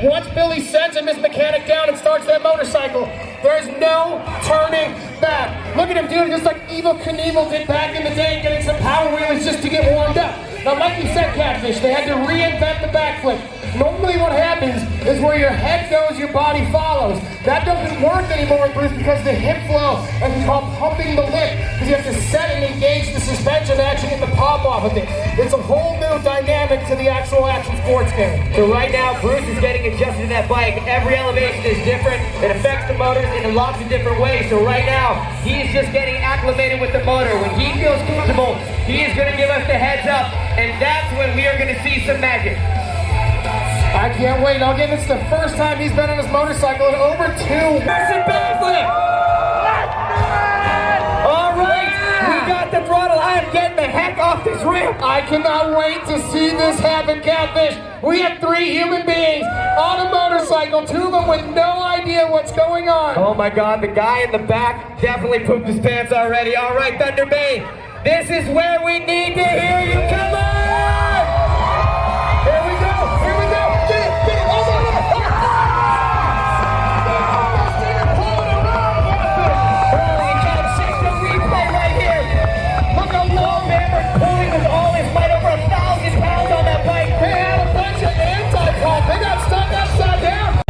Once Billy sends him his mechanic down and starts that motorcycle, there's no turning back. Look at him doing just like Evel Knievel did back in the day, getting some power wheelies just to get warmed up. Now, like you said, Catfish, they had to reinvent the backflip. Normally what happens is where your head goes, your body follows. That doesn't work anymore, Bruce, because the hip flow, and it's called pumping the lip, because you have to set and engage the suspension to actually get the pop off of it. It's a whole new dynamic to the actual action sports game. So right now, Bruce is getting adjusted to that bike. Every elevation is different. It affects the motors in lots of different ways. So right now, he's just getting acclimated with the motor. When he feels comfortable, he is going to give us the heads up, and that's when we are going to see some magic. I can't wait. Again, this is the first time he's been on his motorcycle in over 2 weeks. Massive backflip! All right, we got the throttle. I am getting the heck off this ramp. I cannot wait to see this happen, Catfish. We have 3 human beings on a motorcycle, 2 of them with no idea what's going on. Oh my God, the guy in the back definitely pooped his pants already. All right, Thunder Bay, this is where we need to hear you. Come on! Here we go, here we go. They got stuck upside down.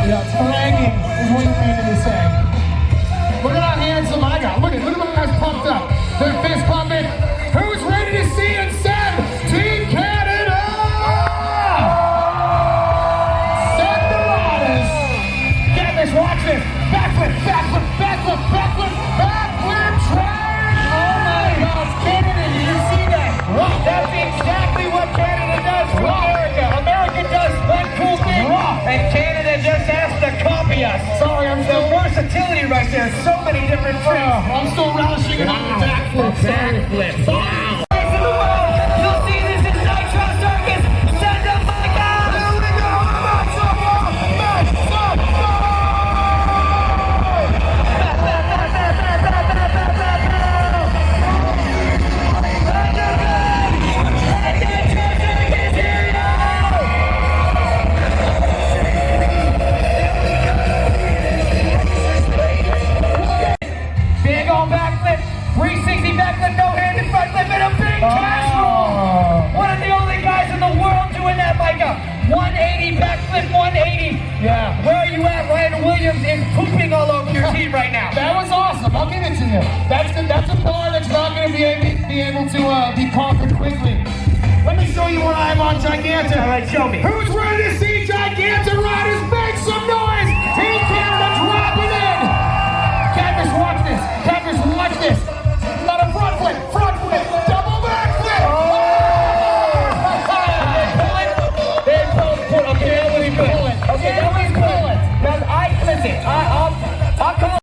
Yeah, twanging is what you mean to be saying. Look at how handsome I got. Look at my guys pumped up. They're fist pumping. Who's ready to see and send Team Canada? Send the riders. Get this, watch this. Backflip, backflip, backflip, backflip, backflip, trash. Oh my gosh, Canada, did you see that? That's exactly what Canada does for America. America does one cool thing, and Canada just has to copy us. Sorry, I'm The versatility right there. So many different tricks. I'm still relishing it on the backflip. Backflip. Wow. You'll see this in Nitro Circus. Send them back out. Here we go. Big on backflip, 360 backflip, no-handed front flip, and a big cash roll. One of the only guys in the world doing that, Micah. 180 backflip, 180. Yeah. Where are you at? Ryan Williams is pooping all over your team right now. That was awesome. I'll give it to you. That's a bar that's not going to be able to be conquered quickly. Let me show you what I am on Giganta. All right, show me. Who's ready to see Giganta riders make some noise? Team Canada dropping in. Catfish, watch this. Catfish, watch this. Not a front flip, double back flip. They both pull. Okay, that was good. Okay, that was good. Now, listen, I'll call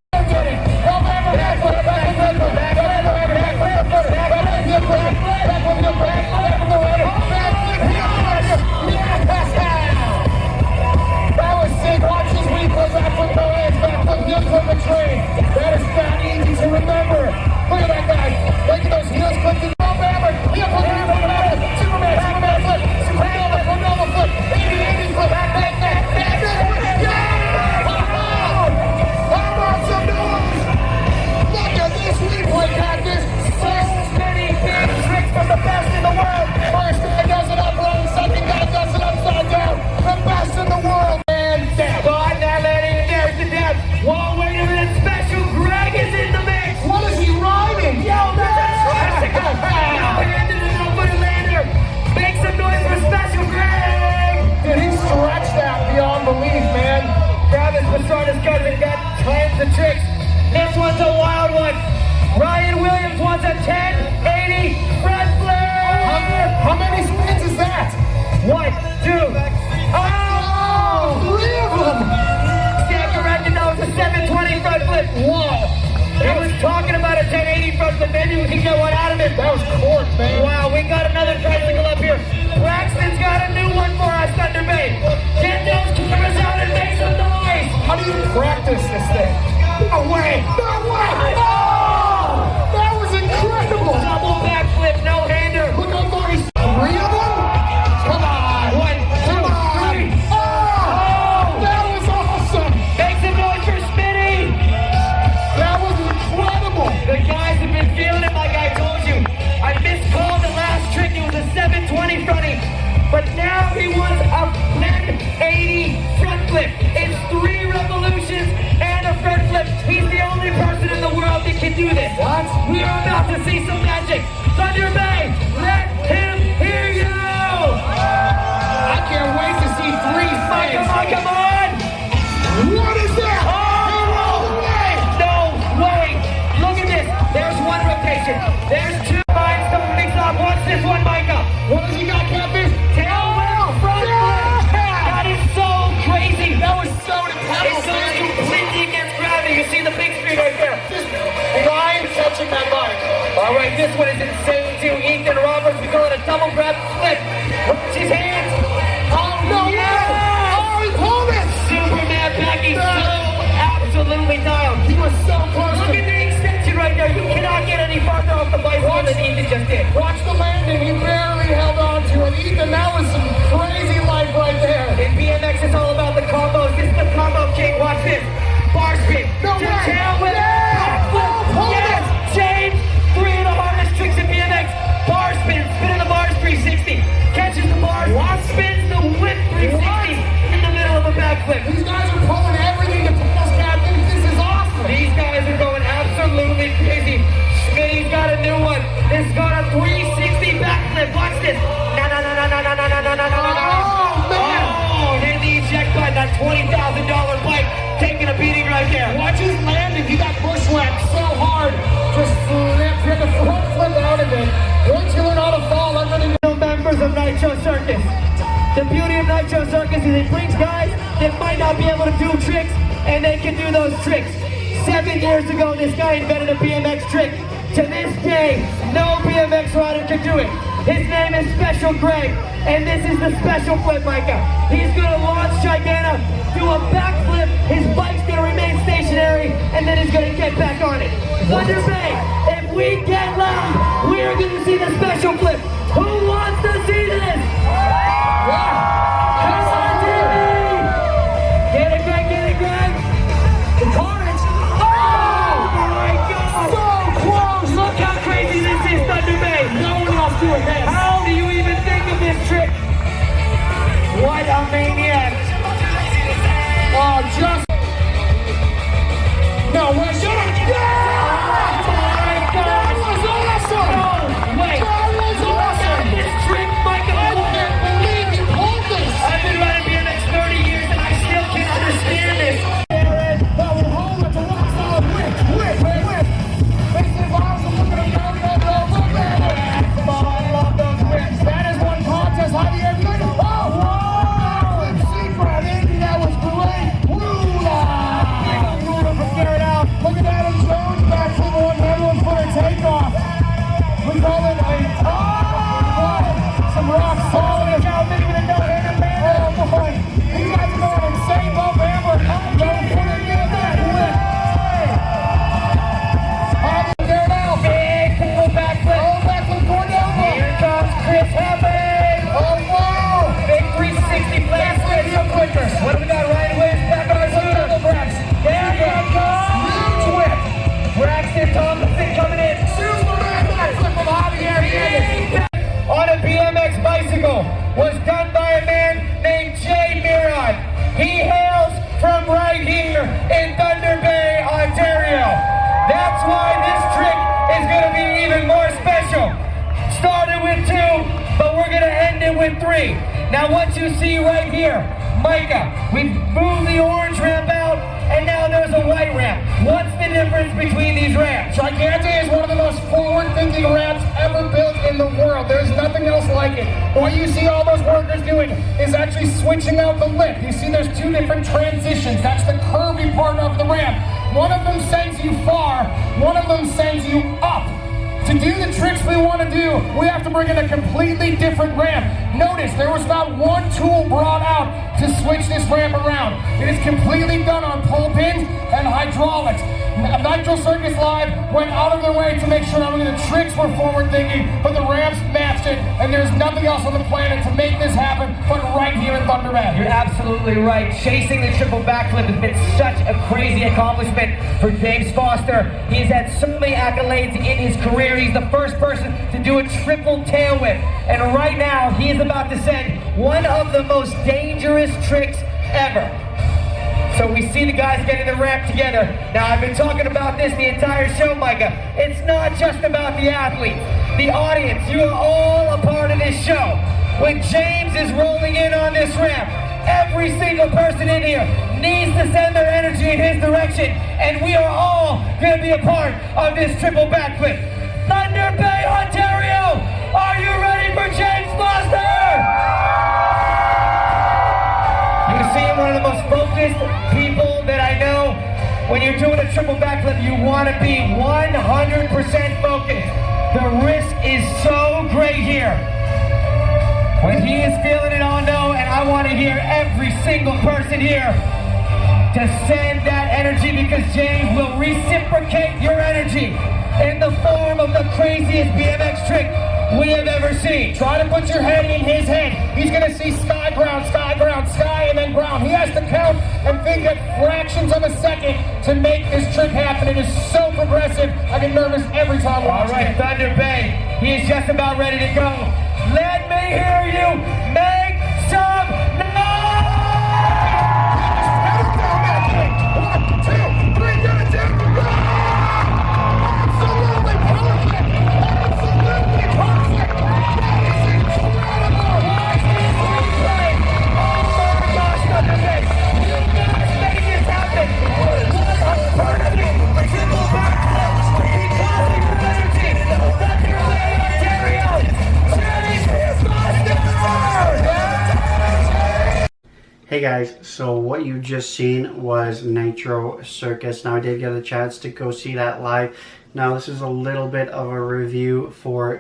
That was cork, man. Wow, we got another tricycle up here. Braxton's got a new one for us, Thunder Bay. Get those cameras out and make some noise. How do you practice this thing? No way! No way! Oh! That was incredible! Double backflip, no-hander. Look how far he's... 3 of them? Come on! 1, 2, 3. Oh! That was awesome! Make some noise for Smitty. That was incredible! The guys have been feeling it like I told you. I miscalled the last trick. It was a 720 fronting. But now he wants a 1080 front flip. It's 3 revolutions and a front flip. He's the only person in the world that can do this. What? We are about to see some magic. Thunder Bay, let him hear you. I can't wait to see 3 things. Come on. What is that? Oh! No way. Look at this. There's 1 rotation. There's 2 lines coming off. Watch this one, Micah. What has he got, Catfish? Tail whip front flip. That is so crazy. That was so incredible. It goes completely against gravity. You see the big screen right there. Just blind touching that bike. All right, this one is insane too. Ethan Roberts, we call it a double grab flip. Watch his hands. Oh, no, Yes! Oh, he pulled it! Superman backing so absolutely down. He was so close Look to... at the extension right there. You cannot get any farther off the bicycle than Ethan just did. Watch the landing. He barely held on to it. Ethan, that was some crazy life right there. In BMX, it's all about the combos. This is the combo king. Watch this. Bar spin. No to way. tail whip. Yeah. Back flip. Oh, pull Yes. it. James, 3 of the hardest tricks in BMX. Bar spin. Spinning the bars 360. Catches the bars. Spins the whip 360 in the middle of a backflip. These guys are pulling everything to pull us, Captain. This is awesome. These guys are going absolutely crazy. Smitty's got a new one. It's got a 360 backflip. Watch this. No, no, no, no, no, no, no, no, no, no, no, no. Oh, man. Oh, hit the eject button. That $20,000 bike taking a beating right there. Watch his landing. He got bushwhacked so hard. Just flipped. He had to front flip out of it. Once you learn how to fall underneath... Members of Nitro Circus. The beauty of Nitro Circus is it brings guys that might not be able to do tricks, and they can do those tricks. 7 years ago, this guy invented a BMX trick. To this day, no BMX rider can do it. His name is Special Greg, and this is the special flip, Micah. He's gonna launch Gigana, do a backflip, his bike's gonna remain stationary, and then he's gonna get back on it. Thunder Bay, if we get loud, we are gonna see the special flip. Who wants to see this? Come on, Jimmy! Get it, Greg, get it, Greg! The carnage! Oh my God! So close! Look how crazy this is, Thunder Bay! No one else doing this. How do you even think of this trick? What a maniac! Oh, just... No, we're shut up! Yeah! Oh my God! That was awesome! No way! That was awesome! This trick, Michael! I can't believe you pulled this! I've been riding BMX 30 years and I still can't understand this. That will hold it to rock solid. Whip! This is awesome. Look at him go. Look at it! Come on, I love those whips. That is one contest. How do you ever do it? Oh, wow! Flip secret, Andy. That was great. Ruler from Garrett out. Look at Adam Jones back to the 100 for a takeoff. We call it a... Some rock solid. Now maybe the no-hander man. Oh, boy. These guys are going insane. Bob Amber. Don't put it in that whip. Garrett out. Big single backflip. Oh, backflip Cordova. Here comes Chris Heavy. Oh, wow. Big 360 blast radio quicker. What do we got? Ryan Williams back on our scooter. There you go. Huge whip. Braxton Thompson coming in. Superman backflip from Javier Hernandez. On a BMX bicycle was done by a man named Jay Miron. He hails from right here in Thunder Bay, Ontario. That's why this trick is going to be even more special. Started with 2, but we're going to end it with 3. Now what you see right here, Micah, we've moved the orange ramp out, and now there's a white ramp. What's the difference between these ramps? Gigante is one of the most forward-thinking ramps ever built in the world. There's nothing else like it. What you see all those workers doing is actually switching out the lip. You see there's 2 different transitions. That's the curvy part of the ramp. One of them sends you far, one of them sends you up. To do the tricks we want do, we have to bring in a completely different ramp. Notice there was not one tool brought out to switch this ramp around. It is completely done on pull pins and hydraulics. Nitro Circus Live went out of their way to make sure not only the tricks were forward thinking, but the ramps matched it, and there's nothing else on the planet to make this happen but right here in Thunder Bay. You're absolutely right. Chasing the triple backflip has been such a crazy accomplishment for James Foster. He's had so many accolades in his career. He's the first person to do a triple tail whip, and right now he is about to send one of the most dangerous tricks ever. So we see the guys getting the ramp together. Now I've been talking about this the entire show, Micah. It's not just about the athletes. The audience, you are all a part of this show. When James is rolling in on this ramp, every single person in here needs to send their energy in his direction, and we are all going to be a part of this triple backflip. Thunder Bay, Ontario, are you ready for James Foster? You see one of the most focused people that I know. When you're doing a triple backflip, you want to be 100% focused. The risk is so great here. When he is feeling it on no, and I want to hear every single person here to send that energy, because James will reciprocate your energy in the form of the craziest BMX trick we have ever seen. Try to put your head in his head. He's going to see sky, ground, sky, and then ground. He has to count and think at fractions of a second to make this trick happen. It is so progressive. I get nervous every time I watch it. All right, Thunder Bay, he is just about ready to go. Let me hear you make some noise! 1, 2, 3, get it down. Absolutely perfect. Absolutely perfect. That is incredible. Watch this replay. Oh my gosh, Thunder Bay, you guys make this happen. What a perfect triple backflip. Because of your energy. Thunder Bay, Ontario. James Foster! Hey guys, so what you just seen was Nitro Circus. Now I did get a chance to go see that live. Now this is a little bit of a review for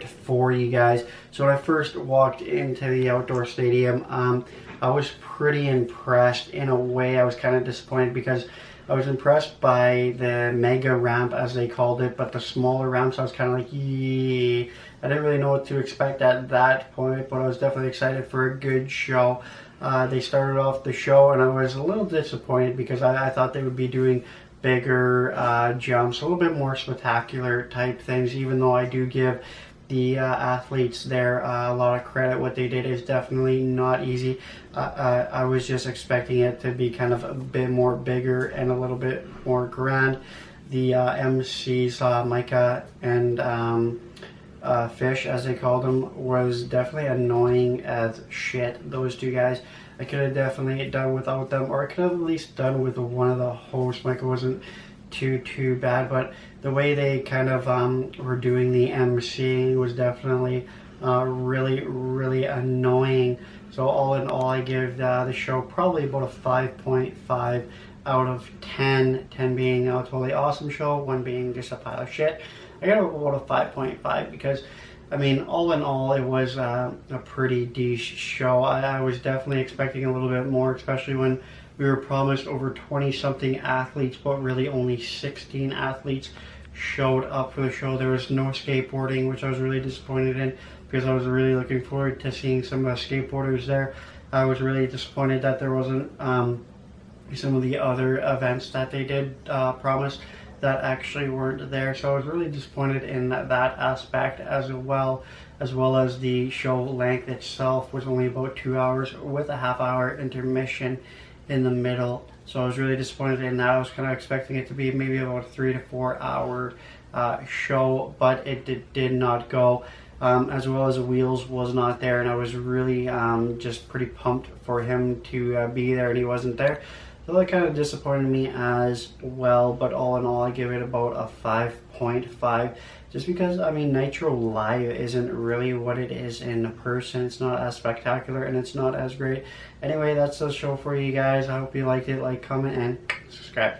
you guys. So when I first walked into the outdoor stadium, I was pretty impressed. In a way, I was kind of disappointed because I was impressed by the mega ramp, as they called it, but the smaller ramps I was kind of like, yeah. I didn't really know what to expect at that point, but I was definitely excited for a good show. They started off the show and I was a little disappointed because I thought they would be doing bigger jumps, a little bit more spectacular type things, even though I do give the athletes there a lot of credit. What they did is definitely not easy. I was just expecting it to be kind of a bit more bigger and a little bit more grand. The MCs, Micah and Fish, as they called them, was definitely annoying as shit. Those two guys, I could have definitely done without them, or I could have at least done with one of the hosts. Micah wasn't too bad, but the way they kind of were doing the MC was definitely really annoying. So all in all, I give the show probably about a 5.5 out of 10. 10 being a totally awesome show, 1 being just a pile of shit. I got about a 5.5 because, I mean, all in all, it was a pretty decent show. I was definitely expecting a little bit more, especially when we were promised over 20-something athletes, but really only 16 athletes showed up for the show. There was no skateboarding, which I was really disappointed in because I was really looking forward to seeing some of the skateboarders there. I was really disappointed that there wasn't some of the other events that they did promise that actually weren't there. So I was really disappointed in that aspect, as well as the show length itself was only about 2 hours with a half-hour intermission in the middle. So I was really disappointed in that. I was kind of expecting it to be maybe about a 3 to 4 hour show, but it did not go. As well as Wheels was not there, and I was really just pretty pumped for him to be there, and he wasn't there. So that kind of disappointed me as well, but all in all, I give it about a 5.5. Just because, I mean, Nitro Live isn't really what it is in person. It's not as spectacular, and it's not as great. Anyway, that's the show for you guys. I hope you liked it. Like, comment, and subscribe.